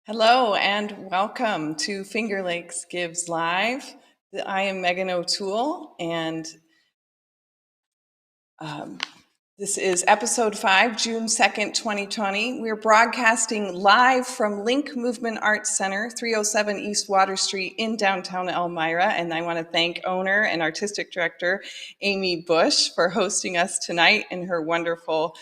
Hello and welcome to FLXGives Live. I am Meghan O'Toole and this is episode 5, June 2nd, 2020. We're broadcasting live from Link Movement Arts Center, 307 East Water Street in downtown Elmira. And I want to thank owner and artistic director Amy Bush for hosting us tonight in her wonderful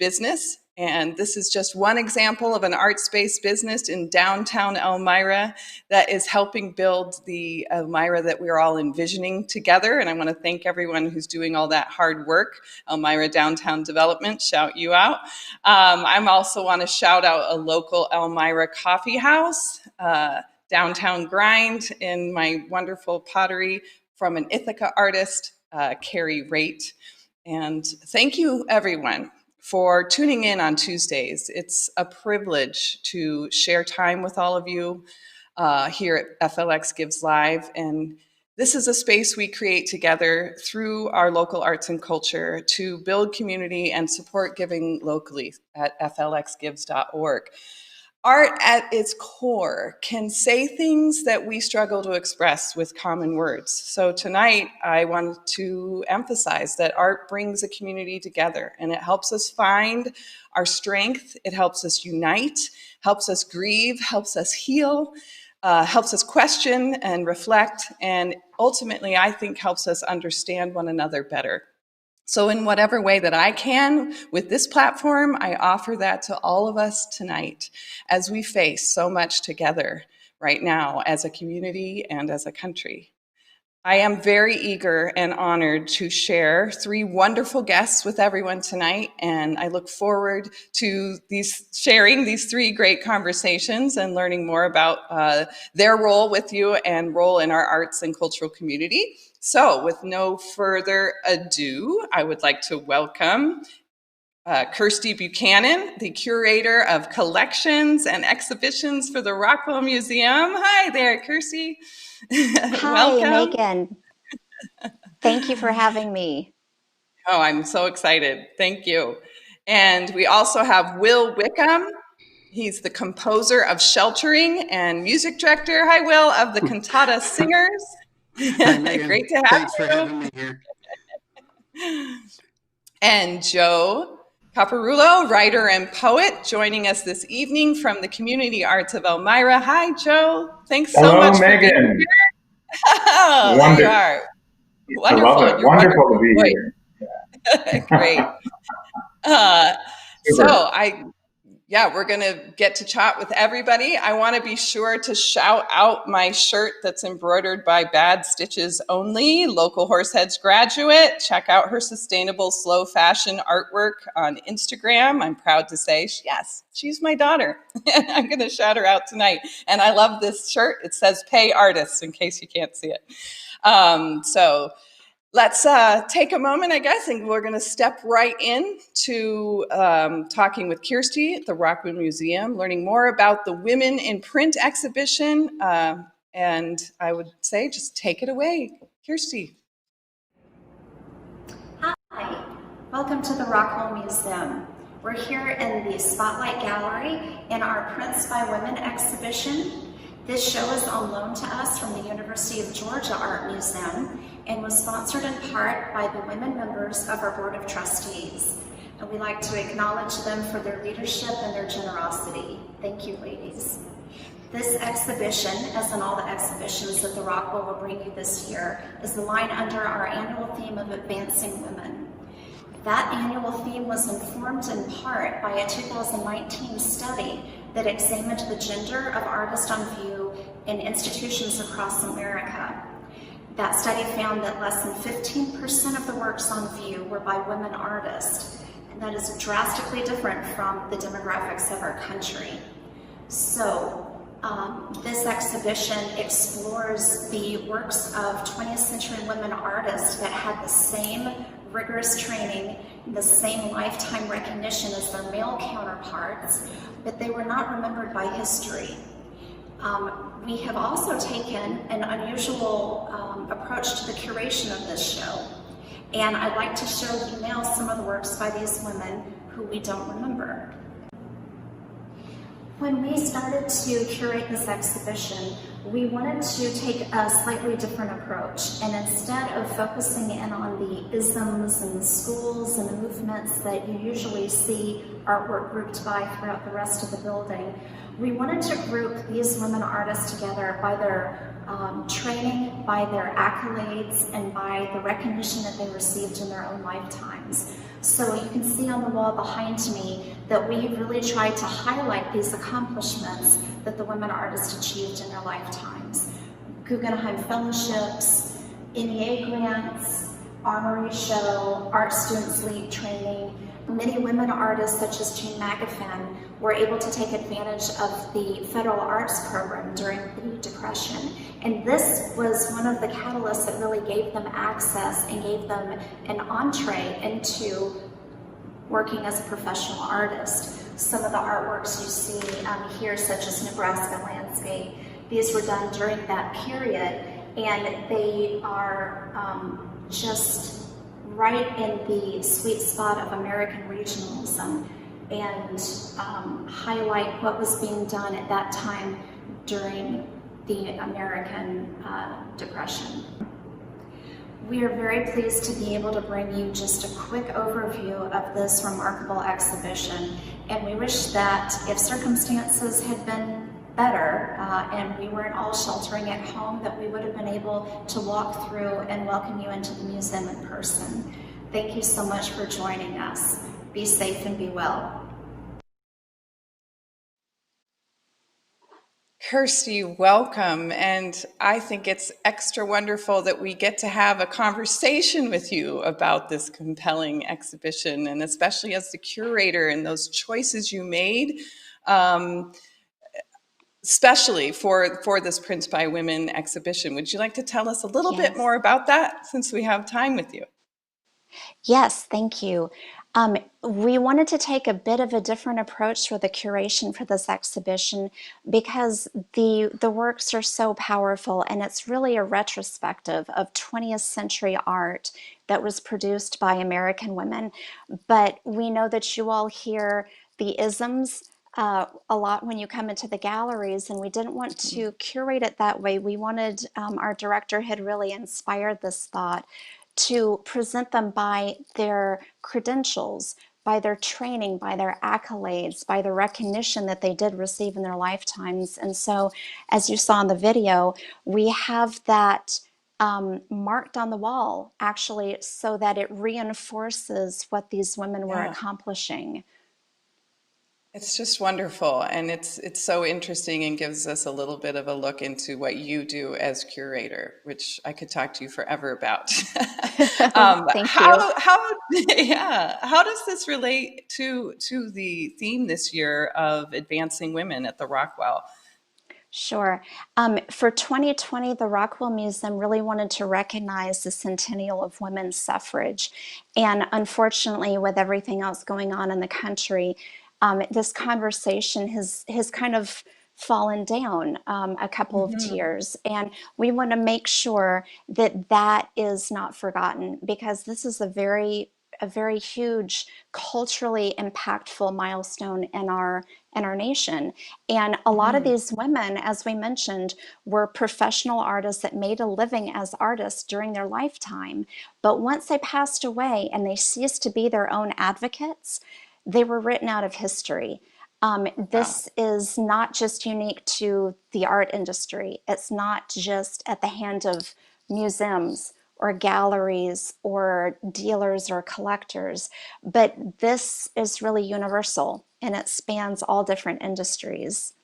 business. And this is just one example of an arts-based business in downtown Elmira that is helping build the Elmira that we're all envisioning together. And I want to thank everyone who's doing all that hard work. Elmira Downtown Development, shout you out. I also want to shout out a local Elmira coffee house, Downtown Grind, in my wonderful pottery from an Ithaca artist, Carrie Raitt. And thank you, everyone, for tuning in on Tuesdays. It's a privilege to share time with all of you here at FLXGives Live. And this is a space we create together through our local arts and culture to build community and support giving locally at flxgives.org. Art at its core can say things that we struggle to express with common words. So tonight, I want to emphasize that art brings a community together and it helps us find our strength. It helps us unite, helps us grieve, helps us heal, helps us question and reflect, and ultimately, I think helps us understand one another better. So in whatever way that I can with this platform, I offer that to all of us tonight as we face so much together right now as a community and as a country. I am very eager and honored to share 3 wonderful guests with everyone tonight, and I look forward to sharing these 3 great conversations and learning more about their role with you and role in our arts and cultural community. So with no further ado, I would like to welcome Kirsty Buchanan, the Curator of Collections and Exhibitions for the Rockwell Museum. Hi there, Kirsty. Hi, Megan. Thank you for having me. Oh, I'm so excited. Thank you. And we also have Will Wickham. He's the composer of Sheltering and music director. Hi, Will, of the Cantata Singers. Hi, Megan. Great to have Thanks you. for having me here. And Joe Caparulo, writer and poet, joining us this evening from the Community Arts of Elmira. Hi, Joe. Thanks so much for being here. Oh, there you are. Wonderful. I love it. Wonderful to be here. Yeah. Great. We're going to get to chat with everybody. I want to be sure to shout out my shirt that's embroidered by Bad Stitches Only, local Horseheads graduate. Check out her sustainable slow fashion artwork on Instagram. I'm proud to say, yes, she's my daughter. I'm going to shout her out tonight. And I love this shirt. It says pay artists in case you can't see it. So let's take a moment, I guess, and we're going to step right in to talking with Kirsty at the Rockwell Museum, learning more about the Women in Print exhibition. And I would say, just take it away, Kirsty. Hi, welcome to the Rockwell Museum. We're here in the Spotlight Gallery in our Prints by Women exhibition. This show is on loan to us from the University of Georgia Art Museum and was sponsored in part by the women members of our Board of Trustees. And we like to acknowledge them for their leadership and their generosity. Thank you, ladies. This exhibition, as in all the exhibitions that the Rockwell will bring you this year, is the line under our annual theme of Advancing Women. That annual theme was informed in part by a 2019 study that examined the gender of artists on view in institutions across America. That study found that less than 15% of the works on view were by women artists, and that is drastically different from the demographics of our country. So this exhibition explores the works of 20th century women artists that had the same rigorous training, the same lifetime recognition as their male counterparts, but they were not remembered by history. We have also taken an unusual approach to the curation of this show. And I'd like to show you now some of the works by these women who we don't remember. When we started to curate this exhibition, we wanted to take a slightly different approach, and instead of focusing in on the isms and the schools and the movements that you usually see artwork grouped by throughout the rest of the building, we wanted to group these women artists together by their training, by their accolades, and by the recognition that they received in their own lifetimes. So you can see on the wall behind me that we really tried to highlight these accomplishments that the women artists achieved in their lifetimes. Guggenheim Fellowships, NEA grants, Armory Show, Art Students League training. Many women artists, such as Jane McAfee, were able to take advantage of the federal arts program during the Depression. And this was one of the catalysts that really gave them access and gave them an entree into working as a professional artist. Some of the artworks you see here, such as Nebraska Landscape, these were done during that period, and they are just right in the sweet spot of American regionalism and highlight what was being done at that time during the American Depression. We are very pleased to be able to bring you just a quick overview of this remarkable exhibition, and we wish that if circumstances had been better and we weren't all sheltering at home, that we would have been able to walk through and welcome you into the museum in person. Thank you so much for joining us. Be safe and be well. Kirsty, welcome. And I think it's extra wonderful that we get to have a conversation with you about this compelling exhibition, and especially as the curator and those choices you made, especially for this Prints by Women exhibition. Would you like to tell us a little bit more about that since we have time with you? Yes, thank you. We wanted to take a bit of a different approach for the curation for this exhibition because the works are so powerful, and it's really a retrospective of 20th century art that was produced by American women. But we know that you all hear the isms a lot when you come into the galleries, and we didn't want to curate it that way. We wanted, our director had really inspired this thought to present them by their credentials, by their training, by their accolades, by the recognition that they did receive in their lifetimes. And so, as you saw in the video, we have that marked on the wall, actually, so that it reinforces what these women were accomplishing. It's just wonderful, and it's so interesting and gives us a little bit of a look into what you do as curator, which I could talk to you forever about. Thank you. How does this relate to the theme this year of advancing women at the Rockwell? Sure. For 2020, the Rockwell Museum really wanted to recognize the centennial of women's suffrage. And unfortunately, with everything else going on in the country, this conversation has kind of fallen down a couple of tiers. And we want to make sure that that is not forgotten, because this is a very huge culturally impactful milestone in our nation. And a lot of these women, as we mentioned, were professional artists that made a living as artists during their lifetime. But once they passed away and they ceased to be their own advocates, they were written out of history. This is not just unique to the art industry. It's not just at the hand of museums or galleries or dealers or collectors, but this is really universal, and it spans all different industries.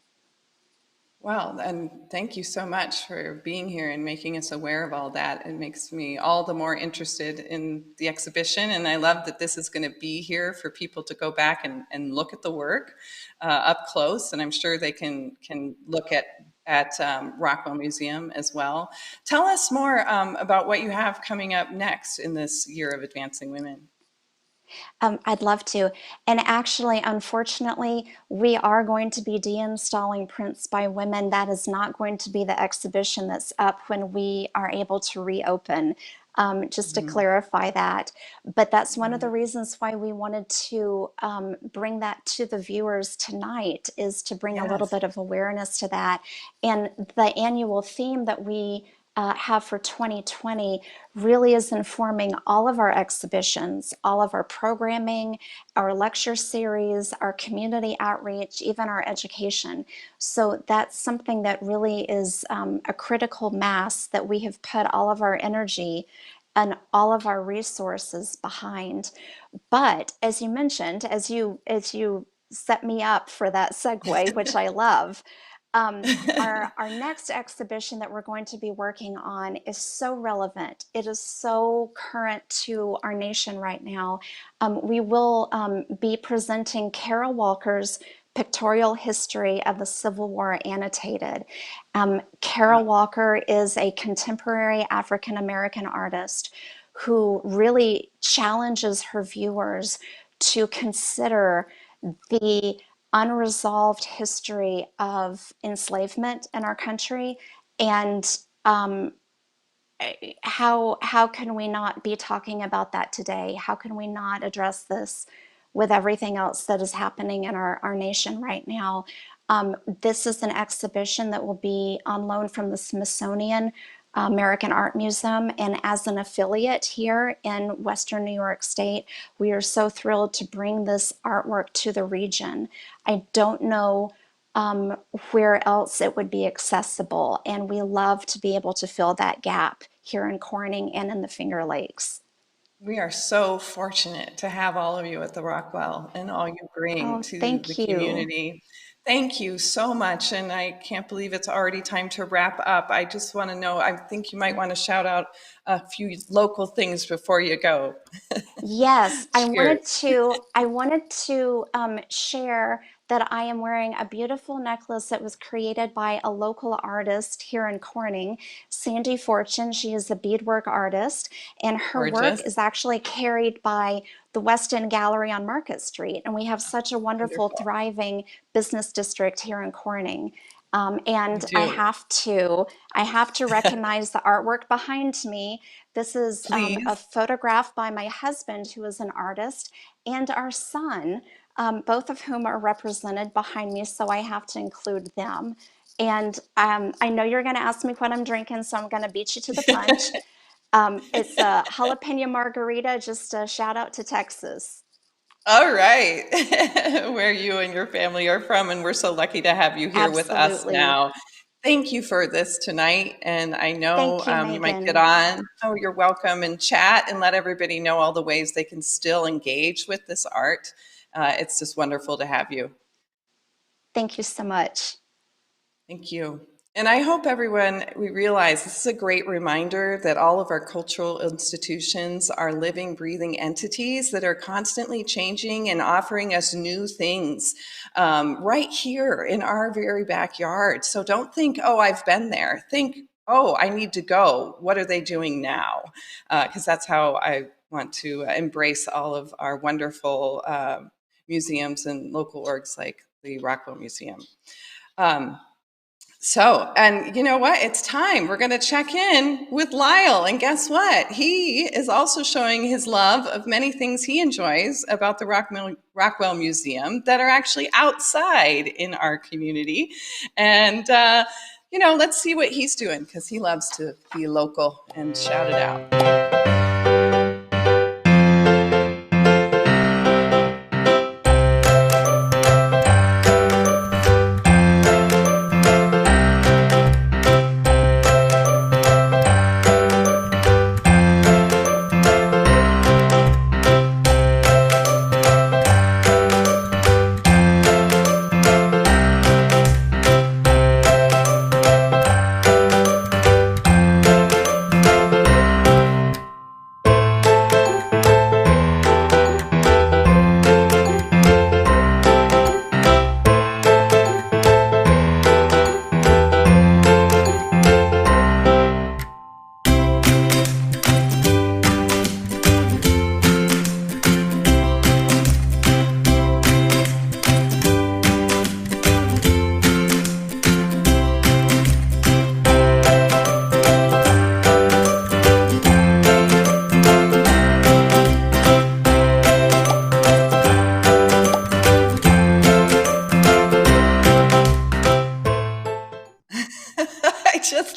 Well, and thank you so much for being here and making us aware of all that. It makes me all the more interested in the exhibition, and I love that this is going to be here for people to go back and look at the work up close, and I'm sure they can look at Rockwell Museum as well. Tell us more about what you have coming up next in this year of Advancing Women. I'd love to. And actually, unfortunately, we are going to be deinstalling Prints by Women. That is not going to be the exhibition that's up when we are able to reopen. just to clarify that. But that's one of the reasons why we wanted to bring that to the viewers tonight, is to bring a little Yes. bit of awareness to that. And the annual theme that we have for 2020 really is informing all of our exhibitions, all of our programming, our lecture series, our community outreach, even our education. So that's something that really is a critical mass that we have put all of our energy and all of our resources behind. But as you mentioned, as you set me up for that segue, which I love, our next exhibition that we're going to be working on is so relevant. It is so current to our nation right now. We will be presenting Carol Walker's Pictorial History of the Civil War Annotated. Carol Walker is a contemporary African American artist who really challenges her viewers to consider the unresolved history of enslavement in our country, and how can we not be talking about that today? How can we not address this with everything else that is happening in our nation right now? This is an exhibition that will be on loan from the Smithsonian American Art Museum, and as an affiliate here in Western New York State, we are so thrilled to bring this artwork to the region. I don't know where else it would be accessible, and we love to be able to fill that gap here in Corning and in the Finger Lakes. We are so fortunate to have all of you at the Rockwell and all you bring Oh, to the thank you. community. Thank you so much. And I can't believe it's already time to wrap up. I just want to know, I think you might want to shout out a few local things before you go. Yes, Cheers. I wanted to share that I am wearing a beautiful necklace that was created by a local artist here in Corning, Sandy Fortune. She is a beadwork artist, and her work Gorgeous. is actually carried by the West End Gallery on Market Street. And we have such a wonderful, Wonderful. thriving business district here in Corning. We And do. I have to recognize the artwork behind me. This is a Please. photograph by my husband, who is an artist, and our son, both of whom are represented behind me, so I have to include them. And I know you're going to ask me what I'm drinking, so I'm going to beat you to the punch. It's a jalapeno margarita, just a shout out to Texas. All right. Where you and your family are from, and we're so lucky to have you here with us Absolutely. now. Thank you for this tonight, and I know Thank you, you might get Megan. on. Oh, you're welcome, and chat and let everybody know all the ways they can still engage with this art. It's just wonderful to have you. Thank you so much. Thank you. And I hope everyone, we realize this is a great reminder that all of our cultural institutions are living, breathing entities that are constantly changing and offering us new things right here in our very backyard. So don't think, oh, I've been there. Think, oh, I need to go. What are they doing now? Because that's how I want to embrace all of our wonderful museums and local orgs like the Rockwell Museum. And you know what? It's time. We're going to check in with Lyle. And guess what? He is also showing his love of many things he enjoys about the Rockwell Museum that are actually outside in our community. And, let's see what he's doing, because he loves to be local and shout it out.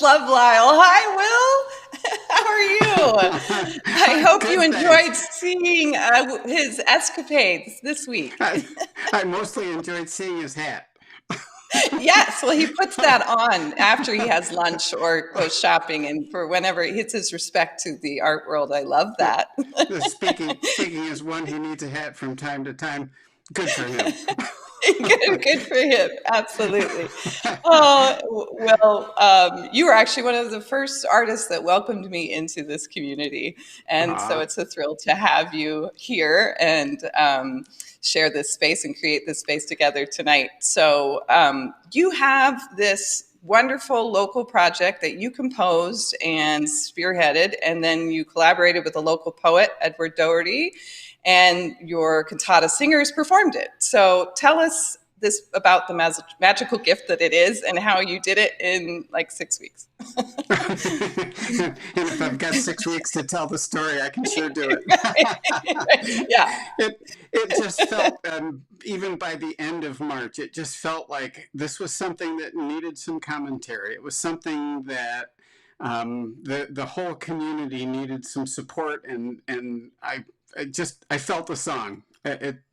just love Lyle. Hi, Will. How are you? I hope you enjoyed seeing his escapades this week. I mostly enjoyed seeing his hat. Yes, well, he puts that on after he has lunch or goes shopping, and for whenever it's his respect to the art world. I love that. Speaking as one who needs a hat from time to time, good for him. Good for him. Absolutely. Oh, well, you were actually one of the first artists that welcomed me into this community. And so it's a thrill to have you here and share this space and create this space together tonight. So you have this wonderful local project that you composed and spearheaded, and then you collaborated with a local poet, Edward Dougherty, and your Cantata Singers performed it. So tell us this about the magical gift that it is and how you did it in like 6 weeks. And if I've got 6 weeks to tell the story, I can sure do it. Yeah. It just felt, even by the end of March, it just felt like this was something that needed some commentary. It was something that the whole community needed some support, and I felt the song.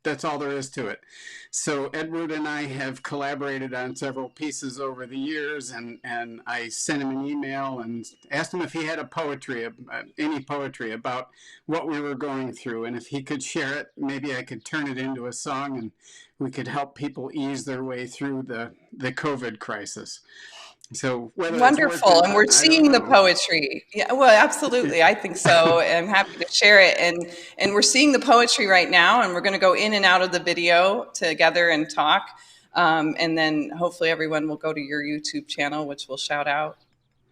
That's all there is to it. So Edward and I have collaborated on several pieces over the years, and I sent him an email and asked him if he had any poetry about what we were going through, and if he could share it, maybe I could turn it into a song and we could help people ease their way through the COVID crisis. So wonderful, and we're seeing the poetry. Yeah, well, absolutely, I think so. I'm happy to share it, and we're seeing the poetry right now, and we're going to go in and out of the video together and talk, and then hopefully everyone will go to your YouTube channel, which we'll shout out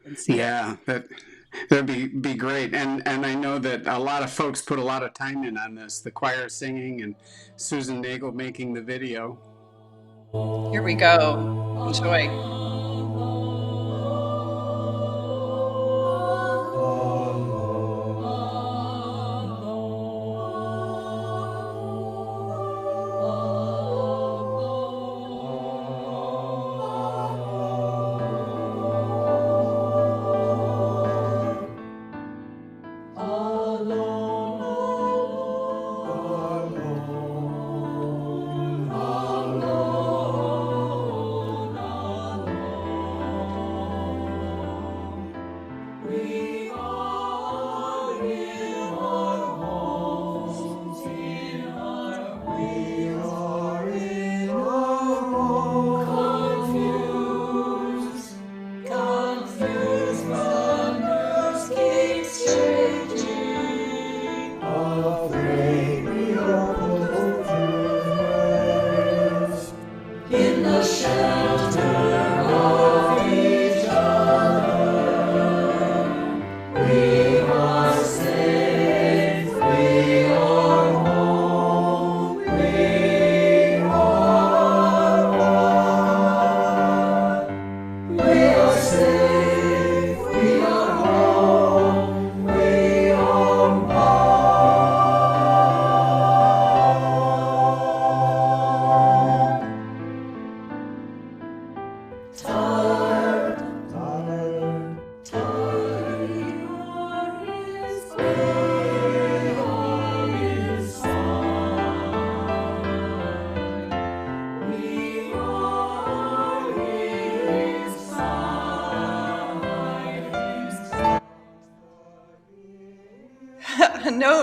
and see. Yeah, that'd be great, and I know that a lot of folks put a lot of time in on this. The choir singing and Susan Nagel making the video. Here we go. Enjoy.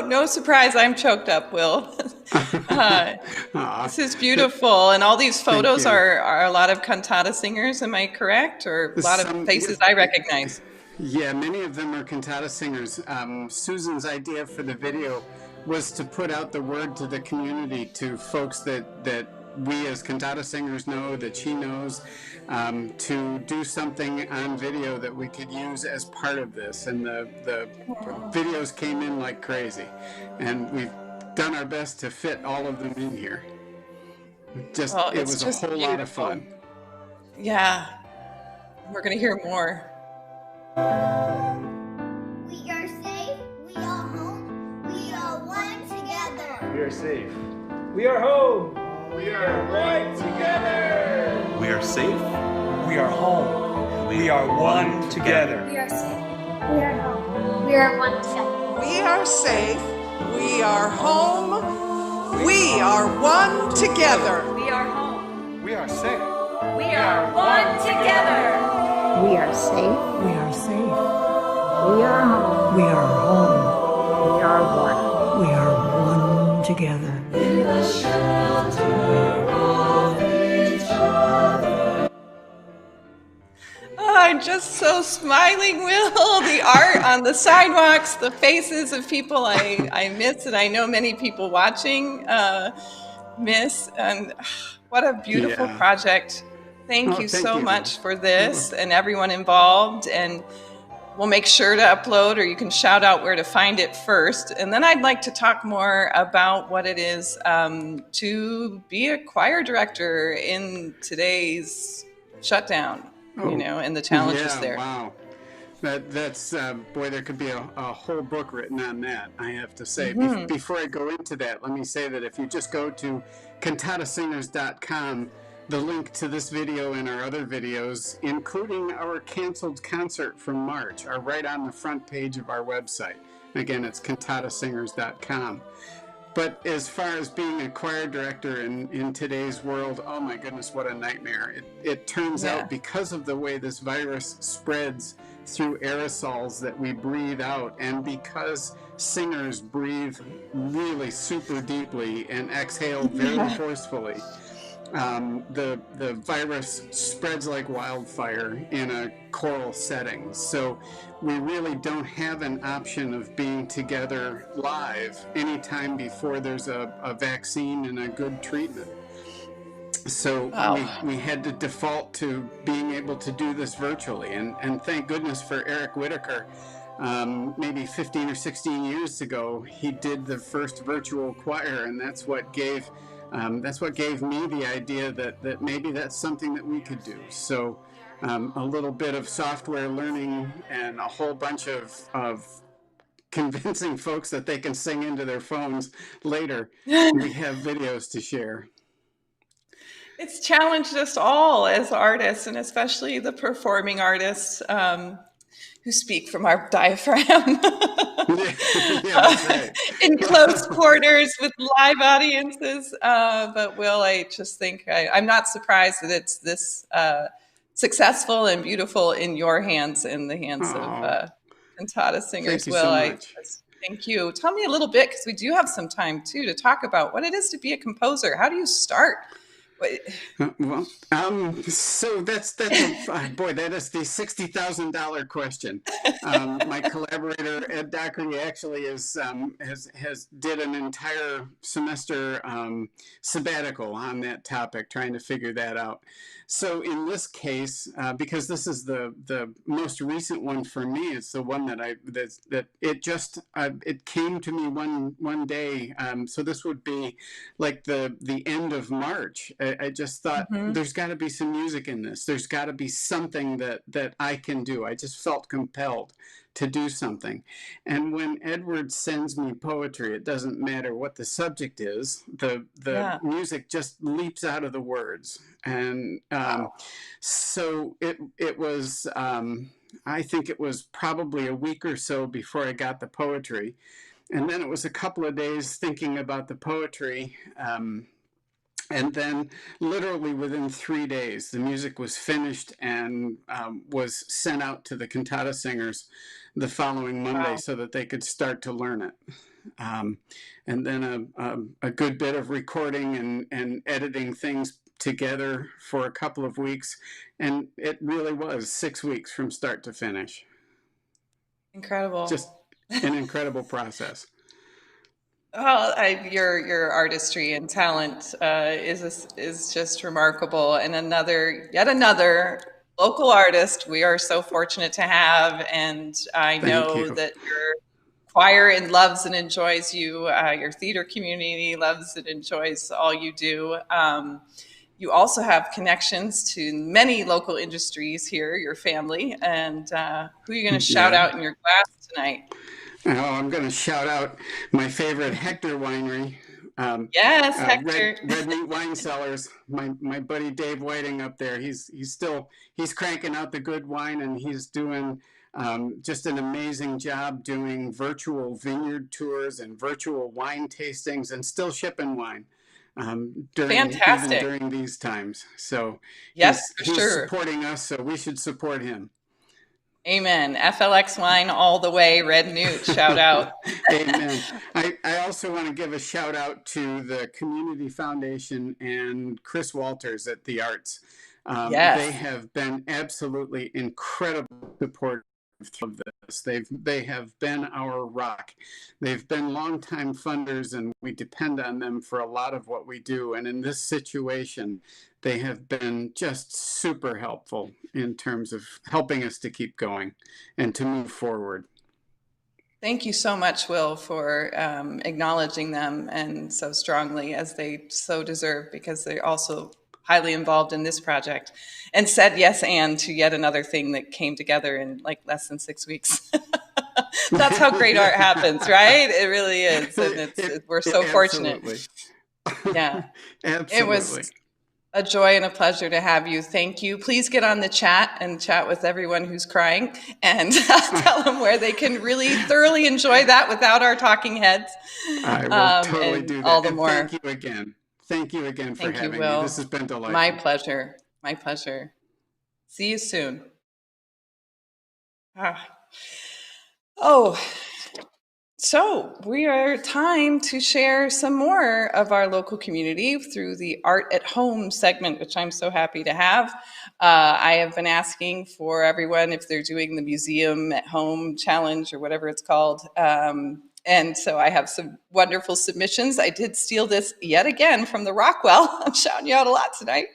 No surprise, I'm choked up, Will. This is beautiful, and all these photos are a lot of Cantata Singers, am I correct? Or a lot of faces I recognize. Yeah, many of them are Cantata Singers. Susan's idea for the video was to put out the word to the community, to folks that we as Cantata Singers know, that she knows, to do something on video that we could use as part of this. And the videos came in like crazy. And we've done our best to fit all of them in here. It was a whole lot of fun. Yeah. We're going to hear more. We are safe. We are home. We are one together. We are safe. We are home. We are one together. We are safe. We are home. We are one together. We are safe. We are home. We are one together. We are safe. We are home. We are one together. We are home. We are safe. We are one together. We are safe. We are safe. We are home. We are home. We are one. We are one together. In the shelter of each other. Oh, I'm just so smiling, Will. The art on the sidewalks, the faces of people I miss, and I know many people watching miss. And what a beautiful project. Thank you so much for this and everyone involved. And we'll make sure to upload, or you can shout out where to find it first. And then I'd like to talk more about what it is to be a choir director in today's shutdown, and the challenges there. Wow. That's boy, there could be a whole book written on that, I have to say. Before I go into that, let me say that if you just go to cantatasingers.com, the link to this video and our other videos, including our canceled concert from March, are right on the front page of our website. Again, it's cantatasingers.com. But as far as being a choir director in today's world, oh my goodness, what a nightmare. It turns out, because of the way this virus spreads through aerosols that we breathe out, and because singers breathe really super deeply and exhale very forcefully, the virus spreads like wildfire in a choral setting. So we really don't have an option of being together live anytime before there's a vaccine and a good treatment. So we had to default to being able to do this virtually. And thank goodness for Eric Whitaker. Maybe 15 or 16 years ago, he did the first virtual choir, and that's what gave me the idea that maybe that's something that we could do. So a little bit of software learning and a whole bunch of convincing folks that they can sing into their phones later. We have videos to share. It's challenged us all as artists, and especially the performing artists who speak from our diaphragm. That's right. In close quarters with live audiences. But Will, I just think I'm not surprised that it's this successful and beautiful in your hands, in the hands of Cantata Singers. Thank you Will, so much. Thank you. Tell me a little bit, because we do have some time too to talk about what it is to be a composer. How do you start? Well, so that's boy, that is the $60,000 question. My collaborator Ed Dougherty actually has did an entire semester sabbatical on that topic, trying to figure that out. So in this case, because this is the most recent one for me, it's the one that it came to me one day. So this would be like the end of March. I just thought there's got to be some music in this. There's got to be something that I can do. I just felt compelled to do something. And when Edward sends me poetry, it doesn't matter what the subject is. The music just leaps out of the words. And so it was, I think it was probably a week or so before I got the poetry. And then it was a couple of days thinking about the poetry. And then literally within 3 days, the music was finished and was sent out to the Cantata Singers the following Monday so that they could start to learn it. And then a good bit of recording and editing things together for a couple of weeks. And it really was 6 weeks from start to finish. Incredible. Just an incredible process. Well, your artistry and talent is just remarkable, and yet another local artist we are so fortunate to have. And I know that your choir loves and enjoys you. Your theater community loves and enjoys all you do. You also have connections to many local industries here, your family, and who are you going to shout out in your class tonight? Oh, I'm going to shout out my favorite Hector Winery, Yes, Hector. Red Meat Wine Cellars. My buddy Dave Whiting up there. He's cranking out the good wine, and he's doing just an amazing job doing virtual vineyard tours and virtual wine tastings, and still shipping wine Fantastic. even during these times. So yes, he's sure. supporting us, so we should support him. Amen. FLX wine all the way. Red Newt, shout out. Amen. I also want to give a shout out to the Community Foundation and Chris Walters at the Arts. Yes. They have been absolutely incredible supporters of this. They have been our rock. They've been longtime funders, and we depend on them for a lot of what we do. And in this situation, they have been just super helpful in terms of helping us to keep going and to move forward. Thank you so much, Will, for acknowledging them and so strongly, as they so deserve, because they're also highly involved in this project and said yes and to yet another thing that came together in like less than 6 weeks. That's how great art happens, right? It really is. And we're so fortunate. Yeah. Absolutely. It was a joy and a pleasure to have you. Thank you. Please get on the chat and chat with everyone who's crying and tell them where they can really thoroughly enjoy that without our talking heads. I will totally do that. All the more. Thank you again. Thank you again for having me. This has been delightful. My pleasure. My pleasure. See you soon. Oh, so we are time to share some more of our local community through the Art at Home segment, which I'm so happy to have. I have been asking for everyone if they're doing the Museum at Home Challenge or whatever it's called. And so I have some wonderful submissions. I did steal this yet again from the Rockwell. I'm shouting you out a lot tonight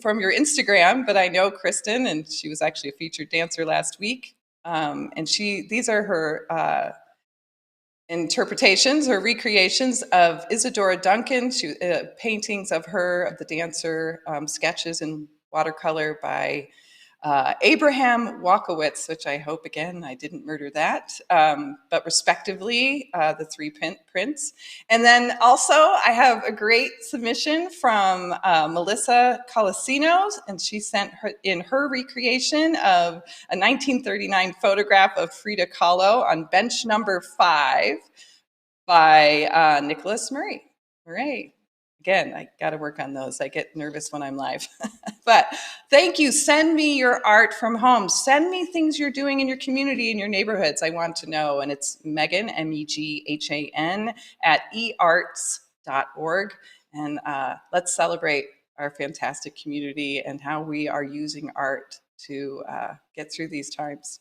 from your Instagram, but I know Kristen, and she was actually a featured dancer last week. And these are her interpretations or recreations of Isadora Duncan, paintings of her, of the dancer, sketches in watercolor by Abraham Walkowitz, which I hope, again, I didn't murder that, but respectively, the three prints. And then also I have a great submission from Melissa Colasino, and she sent in her recreation of a 1939 photograph of Frida Kahlo on bench number 5 by Nicholas Murray. Hooray. Again, I got to work on those. I get nervous when I'm live. But thank you. Send me your art from home. Send me things you're doing in your community, in your neighborhoods. I want to know. And it's Meghan, MEGHAN, @earts.org. And let's celebrate our fantastic community and how we are using art to get through these times.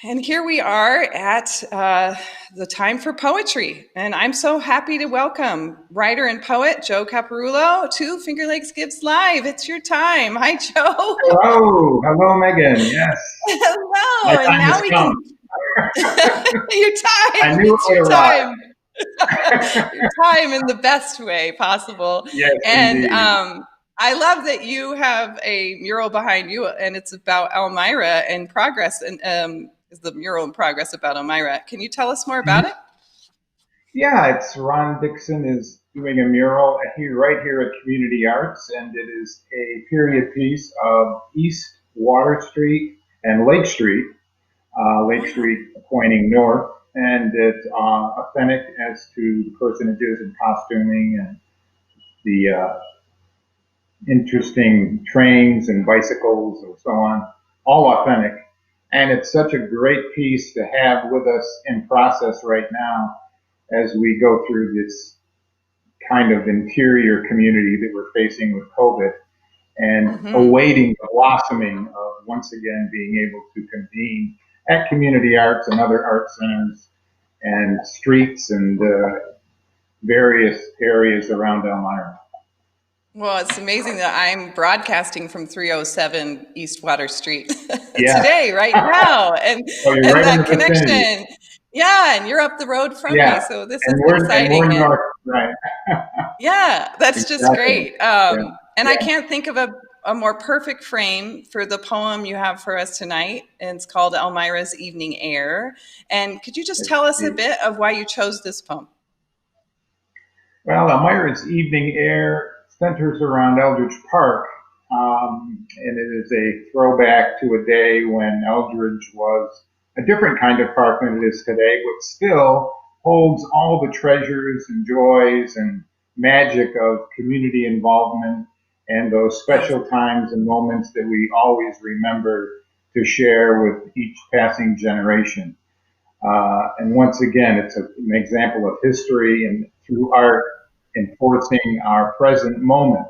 And here we are at the time for poetry. And I'm so happy to welcome writer and poet Joe Caparulo to FLXGives Live. It's your time. Hi, Joe. Hello. Hello, Meghan. Yes. Hello. And now we can... your time. I knew it's your time. Your time in the best way possible. Yes, and indeed. I love that you have a mural behind you, and it's about Elmira and progress, and is the mural in progress about Elmira. Can you tell us more about it? Yeah, it's Ron Dixon is doing a mural right here at Community Arts, and it is a period piece of East Water Street and Lake Street, Lake Street pointing north, and it's authentic as to the personages and costuming and the interesting trains and bicycles and so on, all authentic. And it's such a great piece to have with us in process right now as we go through this kind of interior community that we're facing with COVID and awaiting the blossoming of once again being able to convene at community arts and other art centers and streets and various areas around Elmira. Well, it's amazing that I'm broadcasting from 307 East Water Street today, right now. And right that connection. Yeah, and you're up the road from me, so this is exciting. And we're north, right. Yeah, that's just great. And I can't think of a more perfect frame for the poem you have for us tonight. And it's called Elmira's Evening Air. And could you just tell us a bit of why you chose this poem? Well, Elmira's Evening Air centers around Eldridge Park, and it is a throwback to a day when Eldridge was a different kind of park than it is today, but still holds all the treasures and joys and magic of community involvement and those special times and moments that we always remember to share with each passing generation. And once again, it's an example of history and through art enforcing our present moment,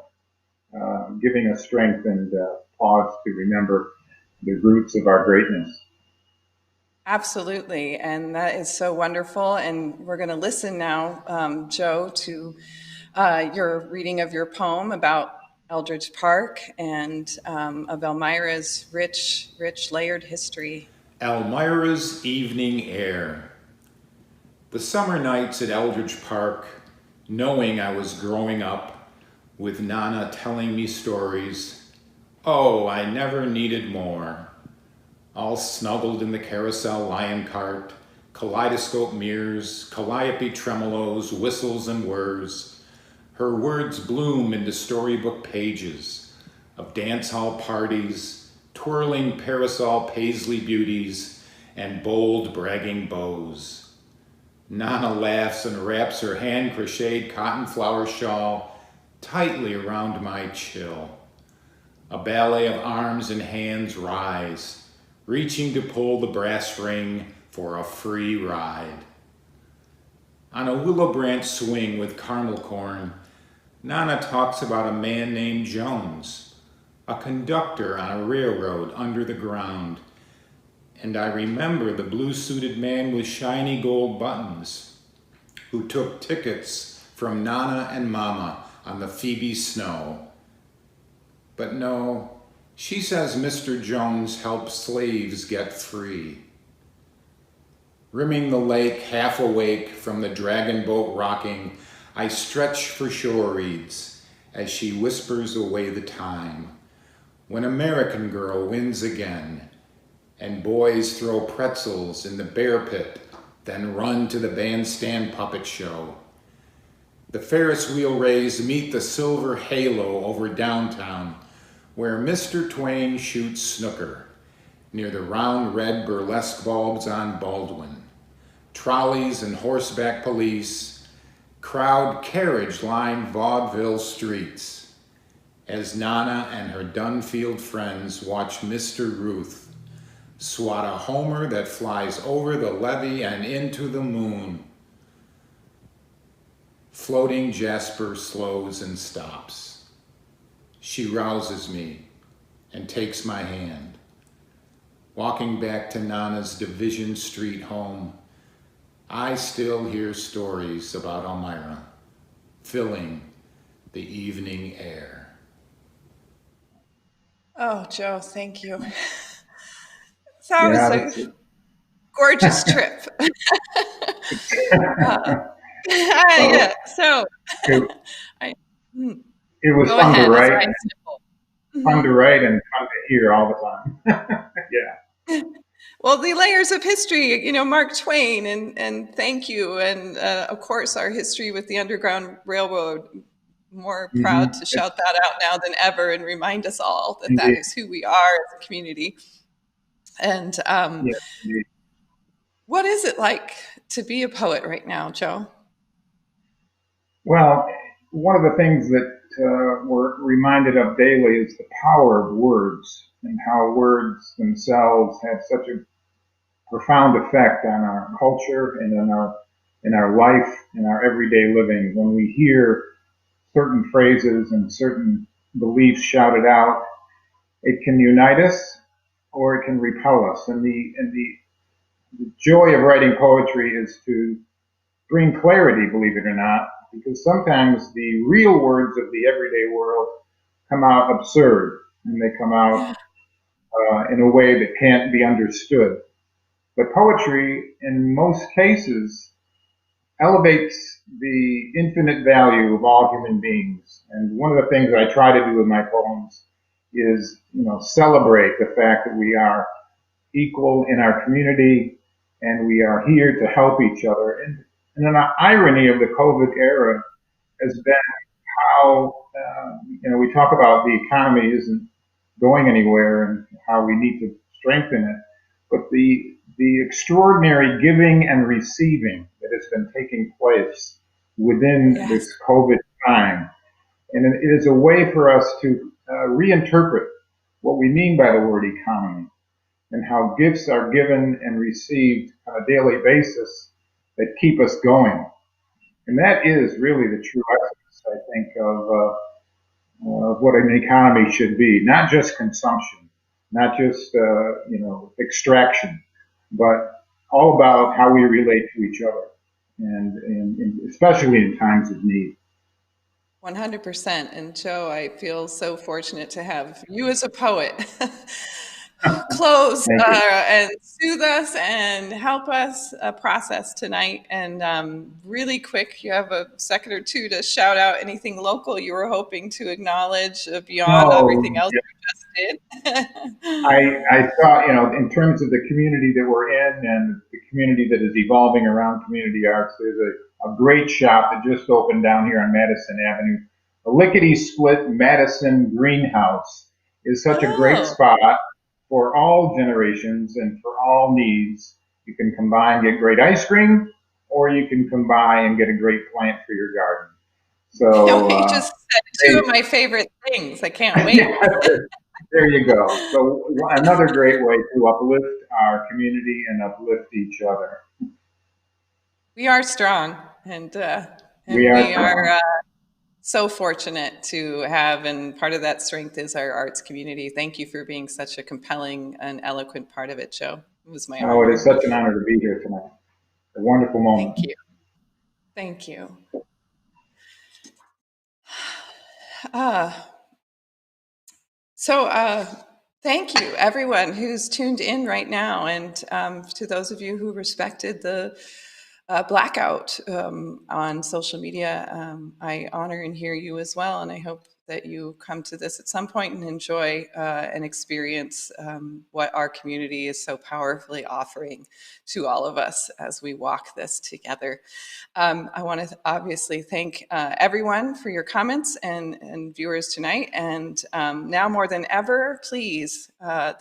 giving us strength and pause to remember the roots of our greatness. Absolutely, and that is so wonderful. And we're going to listen now, Joe, to your reading of your poem about Eldridge Park and of Elmira's rich, layered history. Elmira's Evening Air. The summer nights at Eldridge Park, knowing I was growing up, with Nana telling me stories. Oh, I never needed more. All snuggled in the carousel lion cart, kaleidoscope mirrors, calliope tremolos, whistles and whirs. Her words bloom into storybook pages of dance hall parties, twirling parasol paisley beauties, and bold bragging beaux. Nana laughs and wraps her hand-crocheted cotton flower shawl tightly around my chill. A ballet of arms and hands rise, reaching to pull the brass ring for a free ride. On a willow branch swing with caramel corn, Nana talks about a man named Jones, a conductor on a railroad under the ground. And I remember the blue-suited man with shiny gold buttons who took tickets from Nana and Mama on the Phoebe Snow. But no, she says Mr. Jones helped slaves get free. Rimming the lake, half awake from the dragon boat rocking, I stretch for shore reeds as she whispers away the time when American Girl wins again and boys throw pretzels in the bear pit, then run to the bandstand puppet show. The Ferris wheel rays meet the silver halo over downtown, where Mr. Twain shoots snooker near the round red burlesque bulbs on Baldwin. Trolleys and horseback police crowd carriage-lined vaudeville streets as Nana and her Dunfield friends watch Mr. Ruth swat a homer that flies over the levee and into the moon. Floating Jasper slows and stops. She rouses me and takes my hand. Walking back to Nana's Division Street home, I still hear stories about Elmira, filling the evening air. Oh, Joe, thank you. That was a gorgeous trip. Yeah, so it was fun to write. Fun to write and fun to hear all the time. Yeah. Well, the layers of history, you know, Mark Twain, and thank you. And of course, our history with the Underground Railroad. More proud to shout that out now than ever and remind us all that that is who we are as a community. And what is it like to be a poet right now, Joe? Well, one of the things that we're reminded of daily is the power of words and how words themselves have such a profound effect on our culture and in our life, in our everyday living. When we hear certain phrases and certain beliefs shouted out, it can unite us or it can repel us. And the joy of writing poetry is to bring clarity, believe it or not, because sometimes the real words of the everyday world come out absurd and they come out in a way that can't be understood. But poetry, in most cases, elevates the infinite value of all human beings. And one of the things I try to do with my poems is, celebrate the fact that we are equal in our community and we are here to help each other. And an irony of the COVID era has been how, we talk about the economy isn't going anywhere and how we need to strengthen it, but the extraordinary giving and receiving that has been taking place within this COVID time. And it is a way for us to reinterpret what we mean by the word economy and how gifts are given and received on a daily basis that keep us going. And that is really the true essence, I think, of what an economy should be. Not just consumption, not just, extraction, but all about how we relate to each other, and especially in times of need. 100%. And Joe, I feel so fortunate to have you as a poet close and soothe us and help us process tonight. And really quick, you have a second or two to shout out anything local you were hoping to acknowledge beyond everything else you just did. I thought, in terms of the community that we're in and the community that is evolving around community arts, there's a great shop that just opened down here on Madison Avenue. The Lickety Split Madison Greenhouse is such a great spot for all generations and for all needs. You can come by and get great ice cream, or you can come by and get a great plant for your garden. So you just said two of my favorite things. I can't wait. There you go. So another great way to uplift our community and uplift each other. We are strong, and we are so fortunate to have, and part of that strength is our arts community. Thank you for being such a compelling and eloquent part of it, Joe. It was my honor. It is such an honor to be here tonight. A wonderful moment. Thank you. Thank you. Thank you, everyone who's tuned in right now, and to those of you who respected the blackout on social media. I honor and hear you as well, and I hope that you come to this at some point and enjoy and experience what our community is so powerfully offering to all of us as we walk this together. I want to obviously thank everyone for your comments and viewers tonight, and now more than ever, please,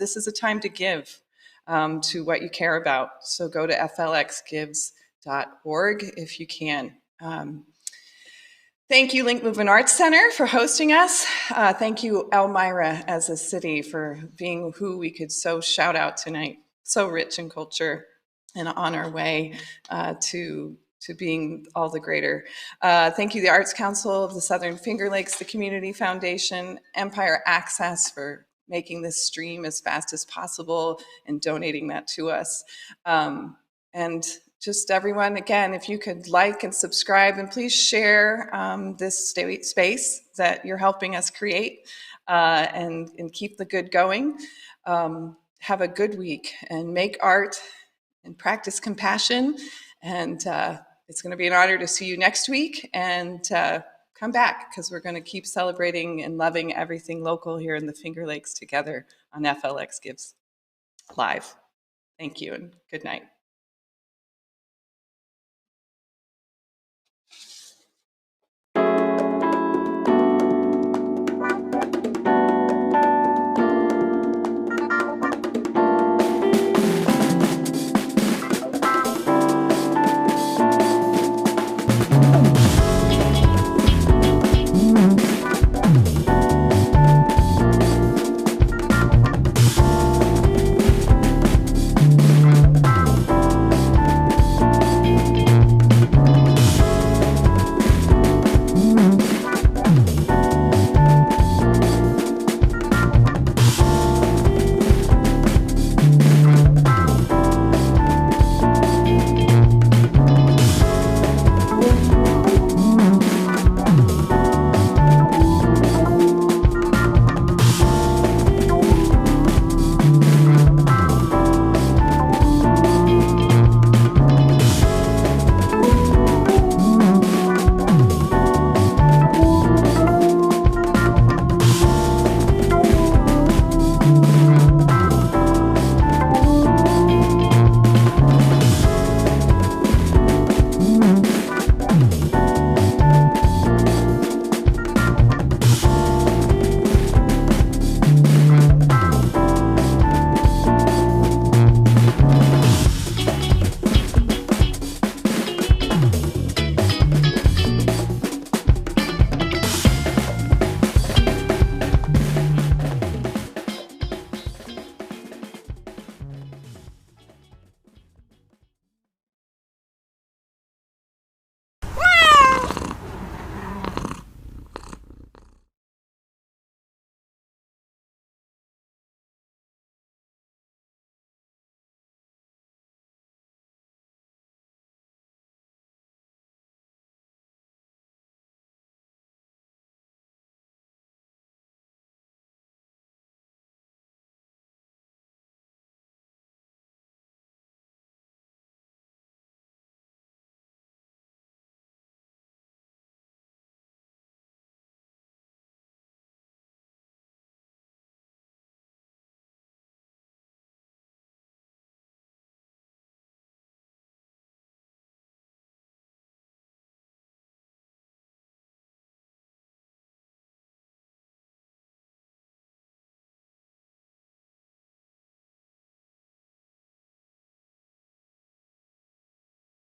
this is a time to give to what you care about. So go to FLXgives.org if you can. Thank you, Link Movement Arts Center, for hosting us. Thank you, Elmira, as a city, for being who we could so shout out tonight. So rich in culture and on our way to being all the greater. Thank you, the Arts Council of the Southern Finger Lakes, the Community Foundation, Empire Access for making this stream as fast as possible and donating that to us. And just everyone, again, if you could like and subscribe, and please share this space that you're helping us create and keep the good going. Have a good week and make art and practice compassion. And it's going to be an honor to see you next week, and come back, because we're going to keep celebrating and loving everything local here in the Finger Lakes together on FLXgives Live. Thank you and good night.